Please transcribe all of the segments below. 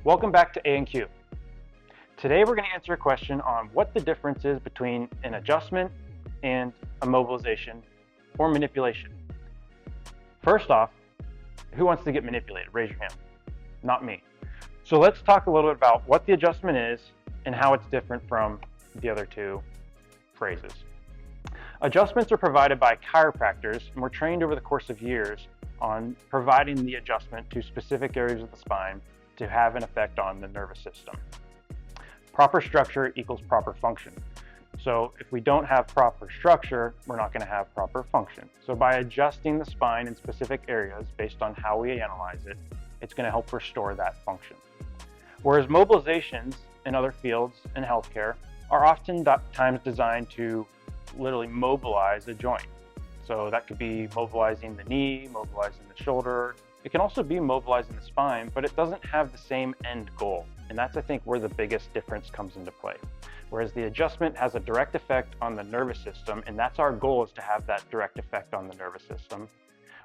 Welcome back to A&Q. Today we're going to answer a question on what the difference is between an adjustment and a mobilization or manipulation. First off, who wants to get manipulated? Raise your hand. Not me. So let's talk a little bit about what the adjustment is and how it's different from the other two phrases. Adjustments are provided by chiropractors, and we're trained over the course of years on providing the adjustment to specific areas of the spine to have an effect on the nervous system. Proper structure equals proper function. So if we don't have proper structure, we're not going to have proper function. So by adjusting the spine in specific areas based on how we analyze it, it's going to help restore that function. Whereas mobilizations in other fields in healthcare are oftentimes designed to literally mobilize a joint. So that could be mobilizing the knee, mobilizing the shoulder. It can also be mobilizing the spine, but it doesn't have the same end goal. And that's, I think, where the biggest difference comes into play. Whereas the adjustment has a direct effect on the nervous system, and that's our goal, is to have that direct effect on the nervous system.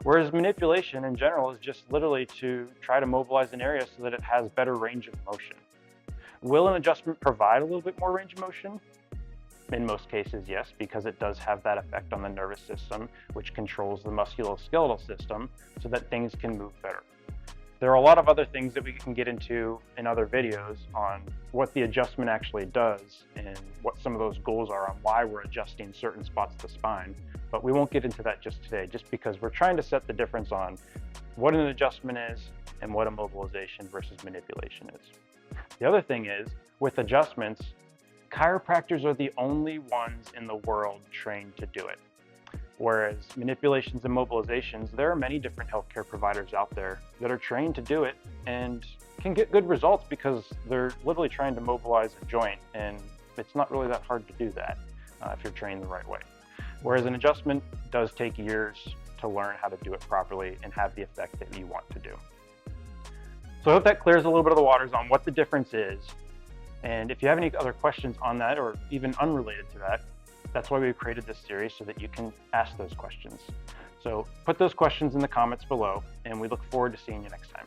Whereas manipulation in general is just literally to try to mobilize an area so that it has better range of motion. Will an adjustment provide a little bit more range of motion? In most cases, yes, because it does have that effect on the nervous system, which controls the musculoskeletal system so that things can move better. There are a lot of other things that we can get into in other videos on what the adjustment actually does and what some of those goals are on why we're adjusting certain spots of the spine, but we won't get into that just today, just because we're trying to set the difference on what an adjustment is and what a mobilization versus manipulation is. The other thing is, with adjustments, chiropractors are the only ones in the world trained to do it. Whereas manipulations and mobilizations, there are many different healthcare providers out there that are trained to do it and can get good results because they're literally trying to mobilize a joint, and it's not really that hard to do that if you're trained the right way. Whereas an adjustment does take years to learn how to do it properly and have the effect that you want to do. So I hope that clears a little bit of the waters on what the difference is. And if you have any other questions on that, or even unrelated to that, that's why we created this series, so that you can ask those questions. So put those questions in the comments below, and we look forward to seeing you next time.